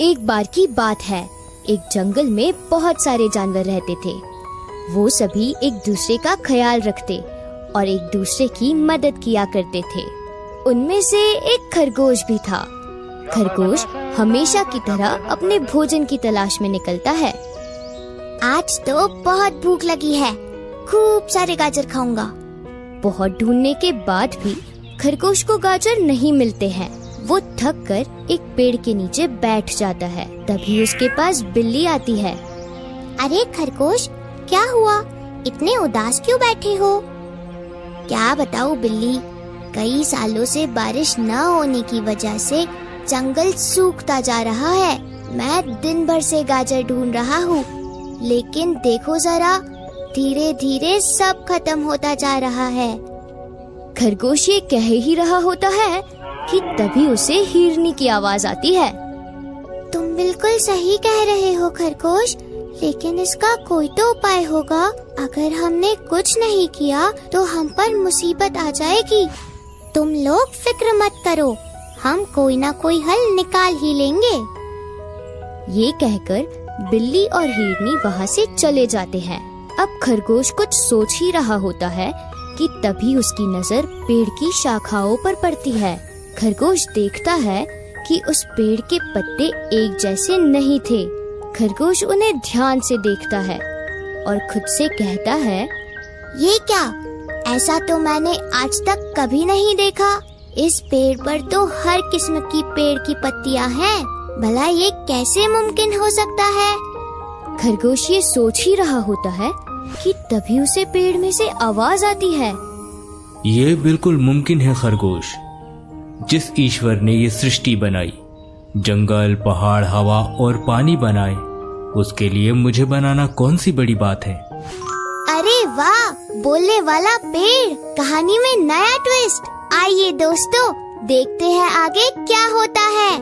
एक बार की बात है, एक जंगल में बहुत सारे जानवर रहते थे। वो सभी एक दूसरे का ख्याल रखते और एक दूसरे की मदद किया करते थे। उनमें से एक खरगोश भी था। खरगोश हमेशा की तरह अपने भोजन की तलाश में निकलता है। आज तो बहुत भूख लगी है, खूब सारे गाजर खाऊंगा। बहुत ढूंढने के बाद भी खरगोश को गाजर नहीं मिलते हैं। वो थक कर एक पेड़ के नीचे बैठ जाता है। तभी उसके पास बिल्ली आती है। अरे खरगोश, क्या हुआ? इतने उदास क्यों बैठे हो? क्या बताऊं बिल्ली, कई सालों से बारिश न होने की वजह से जंगल सूखता जा रहा है। मैं दिन भर से गाजर ढूंढ रहा हूँ, लेकिन देखो जरा, धीरे धीरे सब खत्म होता जा रहा है। खरगोश ये कह ही रहा होता है कि तभी उसे हिरनी की आवाज आती है। तुम बिल्कुल सही कह रहे हो खरगोश, लेकिन इसका कोई तो उपाय होगा। अगर हमने कुछ नहीं किया तो हम पर मुसीबत आ जाएगी। तुम लोग फिक्र मत करो, हम कोई ना कोई हल निकाल ही लेंगे। ये कहकर बिल्ली और हिरनी वहाँ से चले जाते हैं। अब खरगोश कुछ सोच ही रहा होता है कि तभी उसकी नजर पेड़ की शाखाओं पर पड़ती है। खरगोश देखता है कि उस पेड़ के पत्ते एक जैसे नहीं थे। खरगोश उन्हें ध्यान से देखता है और खुद से कहता है, ये क्या? ऐसा तो मैंने आज तक कभी नहीं देखा। इस पेड़ पर तो हर किस्म की पेड़ की पत्तियां हैं। भला ये कैसे मुमकिन हो सकता है? खरगोश ये सोच ही रहा होता है कि तभी उसे पेड़ में से आवाज आती है। ये बिल्कुल मुमकिन है खरगोश। जिस ईश्वर ने ये सृष्टि बनाई, जंगल, पहाड़, हवा और पानी बनाए, उसके लिए मुझे बनाना कौन सी बड़ी बात है। अरे वाह, बोलने वाला पेड़, कहानी में नया ट्विस्ट। आइए दोस्तों, देखते हैं आगे क्या होता है।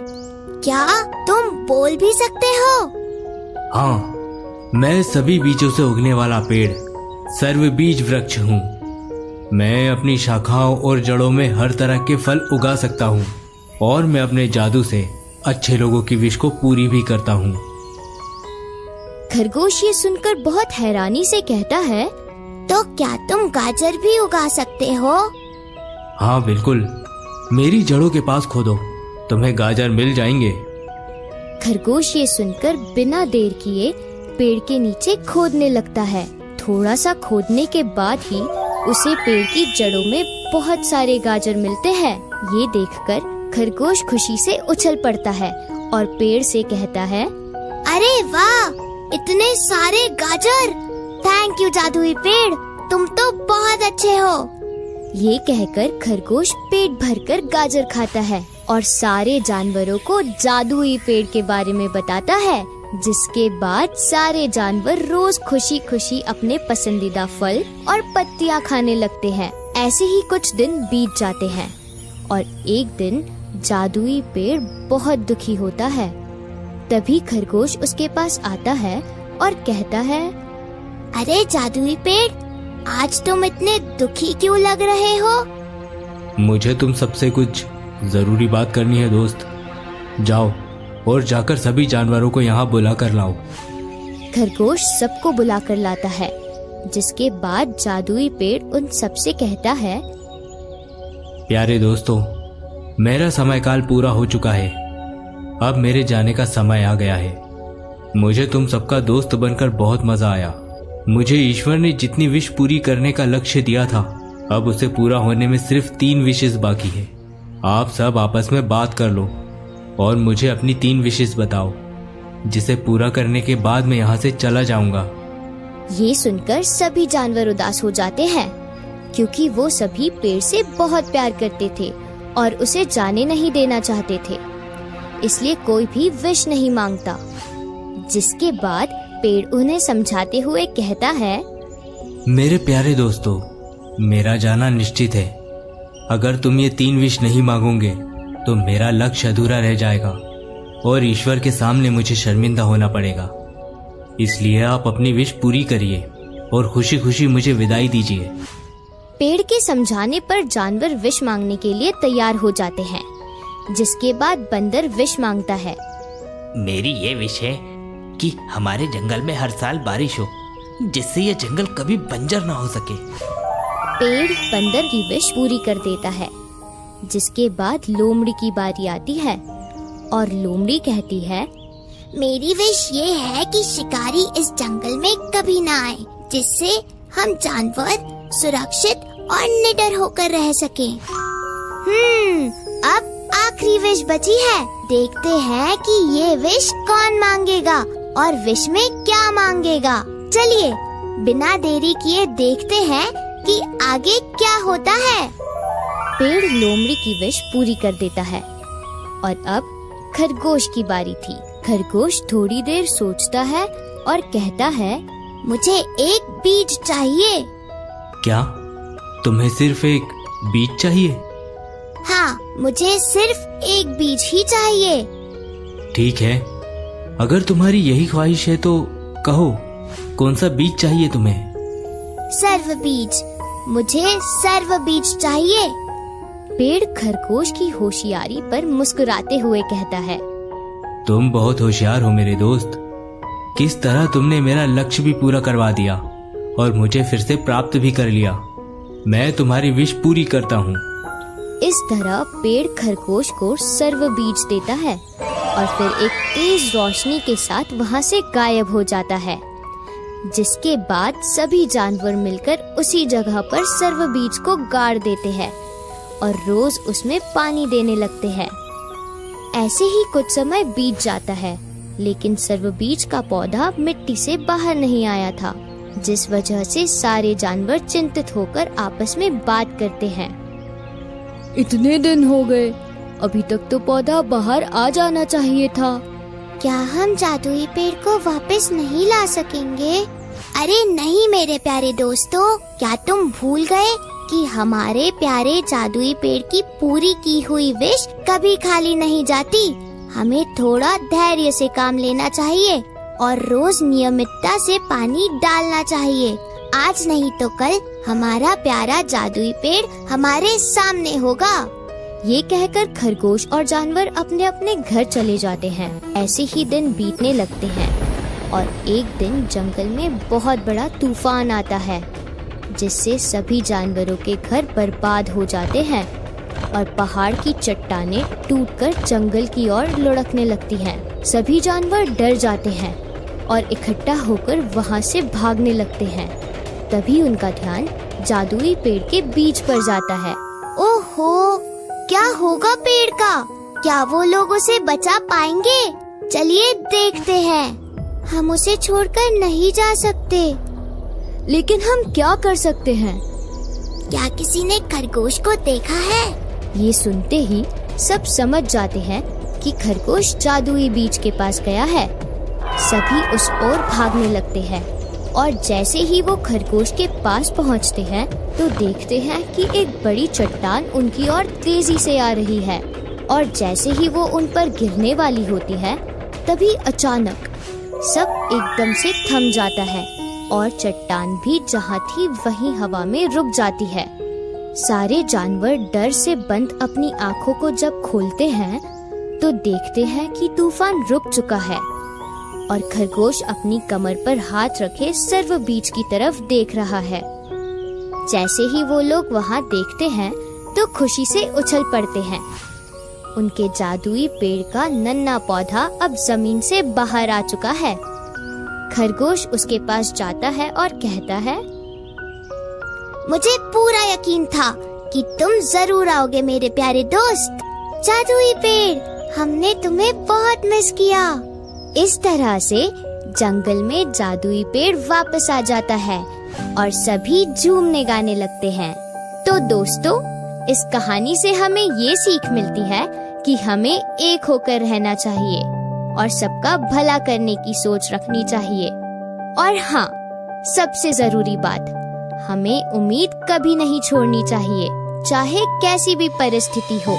क्या तुम बोल भी सकते हो? हाँ, मैं सभी बीजों से उगने वाला पेड़, सर्वबीज वृक्ष हूँ। मैं अपनी शाखाओं और जड़ों में हर तरह के फल उगा सकता हूँ और मैं अपने जादू से अच्छे लोगों की विश को पूरी भी करता हूँ। खरगोश ये सुनकर बहुत हैरानी से कहता है, तो क्या तुम गाजर भी उगा सकते हो? हाँ बिल्कुल, मेरी जड़ों के पास खोदो, तुम्हें गाजर मिल जाएंगे। खरगोश ये सुनकर बिना देर किए पेड़ के नीचे खोदने लगता है। थोड़ा सा खोदने के बाद ही उसे पेड़ की जड़ों में बहुत सारे गाजर मिलते हैं। ये देखकर खरगोश खुशी से उछल पड़ता है और पेड़ से कहता है, अरे वाह, इतने सारे गाजर! थैंक यू जादुई पेड़, तुम तो बहुत अच्छे हो। ये कहकर खरगोश पेट भरकर गाजर खाता है और सारे जानवरों को जादुई पेड़ के बारे में बताता है। जिसके बाद सारे जानवर रोज खुशी खुशी अपने पसंदीदा फल और पत्तियां खाने लगते हैं। ऐसे ही कुछ दिन बीत जाते हैं और एक दिन जादुई पेड़ बहुत दुखी होता है। तभी खरगोश उसके पास आता है और कहता है, अरे जादुई पेड़, आज तुम इतने दुखी क्यों लग रहे हो? मुझे तुम सबसे कुछ जरूरी बात करनी है दोस्त। जाओ और जाकर सभी जानवरों को यहाँ बुला कर लाओ। खरगोश सबको बुला कर लाता है, जिसके बाद जादुई पेड़ उन सबसे कहता है, प्यारे दोस्तों, मेरा समय काल पूरा हो चुका है। अब मेरे जाने का समय आ गया है। मुझे तुम सबका दोस्त बनकर बहुत मजा आया। मुझे ईश्वर ने जितनी विश पूरी करने का लक्ष्य दिया था, अब उसे पूरा होने में सिर्फ 3 विशेष बाकी है। आप सब आपस में बात कर लो और मुझे अपनी 3 विशेष बताओ, जिसे पूरा करने के बाद मैं यहाँ से चला जाऊंगा। ये सुनकर सभी जानवर उदास हो जाते हैं, क्योंकि वो सभी पेड़ से बहुत प्यार करते थे और उसे जाने नहीं देना चाहते थे। इसलिए कोई भी विश नहीं मांगता। जिसके बाद पेड़ उन्हें समझाते हुए कहता है, मेरे प्यारे दोस्तों, मेरा जाना निश्चित है। अगर तुम ये 3 विश नहीं मांगोगे तो मेरा लक्ष्य अधूरा रह जाएगा और ईश्वर के सामने मुझे शर्मिंदा होना पड़ेगा। इसलिए आप अपनी विश पूरी करिए और खुशी खुशी मुझे विदाई दीजिए। पेड़ के समझाने पर जानवर विश मांगने के लिए तैयार हो जाते हैं। जिसके बाद बंदर विश मांगता है, मेरी ये विश है कि हमारे जंगल में हर साल बारिश हो, जिससे ये जंगल कभी बंजर ना हो सके। पेड़ बंदर की विश पूरी कर देता है। जिसके बाद लोमड़ी की बारी आती है और लोमड़ी कहती है, मेरी विश ये है कि शिकारी इस जंगल में कभी ना आए, जिससे हम जानवर सुरक्षित और निडर होकर रह सकें। अब आखिरी विश बची है। देखते हैं कि ये विश कौन मांगेगा और विश में क्या मांगेगा। चलिए बिना देरी किए देखते हैं कि आगे क्या होता है। पेड़ लोमड़ी की विश पूरी कर देता है और अब खरगोश की बारी थी। खरगोश थोड़ी देर सोचता है और कहता है, मुझे एक बीज चाहिए। क्या तुम्हें सिर्फ एक बीज चाहिए? हाँ, मुझे सिर्फ एक बीज ही चाहिए। ठीक है, अगर तुम्हारी यही ख्वाहिश है तो कहो, कौन सा बीज चाहिए तुम्हें? सर्व बीज, मुझे सर्व बीज चाहिए। पेड़ खरगोश की होशियारी पर मुस्कुराते हुए कहता है, तुम बहुत होशियार हो मेरे दोस्त। किस तरह तुमने मेरा लक्ष्य भी पूरा करवा दिया और मुझे फिर से प्राप्त भी कर लिया। मैं तुम्हारी विश पूरी करता हूँ। इस तरह पेड़ खरगोश को सर्व बीज देता है और फिर एक तेज रोशनी के साथ वहाँ से गायब हो जाता है। जिसके बाद सभी जानवर मिलकर उसी जगह पर सर्व बीज को गाड़ देते हैं और रोज उसमें पानी देने लगते हैं। ऐसे ही कुछ समय बीत जाता है, लेकिन सर्व बीज का पौधा मिट्टी से बाहर नहीं आया था, जिस वजह से सारे जानवर चिंतित होकर आपस में बात करते हैं। इतने दिन हो गए, अभी तक तो पौधा बाहर आ जाना चाहिए था। क्या हम जादुई पेड़ को वापस नहीं ला सकेंगे? अरे नहीं मेरे प्यारे दोस्तों, क्या तुम भूल गए कि हमारे प्यारे जादुई पेड़ की पूरी की हुई विश कभी खाली नहीं जाती। हमें थोड़ा धैर्य से काम लेना चाहिए और रोज नियमितता से पानी डालना चाहिए। आज नहीं तो कल हमारा प्यारा जादुई पेड़ हमारे सामने होगा। ये कहकर खरगोश और जानवर अपने अपने घर चले जाते हैं। ऐसे ही दिन बीतने लगते हैं और एक दिन जंगल में बहुत बड़ा तूफान आता है, जिससे सभी जानवरों के घर बर्बाद हो जाते हैं और पहाड़ की चट्टानें टूटकर जंगल की ओर लुढ़कने लगती हैं। सभी जानवर डर जाते हैं और इकट्ठा होकर वहाँ से भागने लगते हैं। तभी उनका ध्यान जादुई पेड़ के बीज पर जाता है। ओहो, क्या होगा पेड़ का? क्या वो लोग उसे बचा पाएंगे? चलिए देखते हैं। हम उसे छोड़कर नहीं जा सकते। लेकिन हम क्या कर सकते हैं? क्या किसी ने खरगोश को देखा है? ये सुनते ही सब समझ जाते हैं कि खरगोश जादुई बीज के पास गया है। सभी उस ओर भागने लगते हैं और जैसे ही वो खरगोश के पास पहुंचते हैं तो देखते हैं कि एक बड़ी चट्टान उनकी ओर तेजी से आ रही है और जैसे ही वो उन पर गिरने वाली होती है, तभी अचानक सब एकदम से थम जाता है और चट्टान भी जहाँ थी वहीं हवा में रुक जाती है। सारे जानवर डर से बंद अपनी आँखों को जब खोलते हैं तो देखते हैं कि तूफान रुक चुका है और खरगोश अपनी कमर पर हाथ रखे सर्व बीज की तरफ देख रहा है। जैसे ही वो लोग वहाँ देखते हैं तो खुशी से उछल पड़ते हैं। उनके जादुई पेड़ का नन्हा पौधा अब जमीन से बाहर आ चुका है। खरगोश उसके पास जाता है और कहता है, मुझे पूरा यकीन था कि तुम जरूर आओगे मेरे प्यारे दोस्त। जादुई पेड़, हमने तुम्हें बहुत मिस किया। इस तरह से जंगल में जादुई पेड़ वापस आ जाता है और सभी झूमने गाने लगते हैं। तो दोस्तों, इस कहानी से हमें ये सीख मिलती है कि हमें एक होकर रहना चाहिए और सबका भला करने की सोच रखनी चाहिए। और हाँ, सबसे जरूरी बात, हमें उम्मीद कभी नहीं छोड़नी चाहिए, चाहे कैसी भी परिस्थिति हो।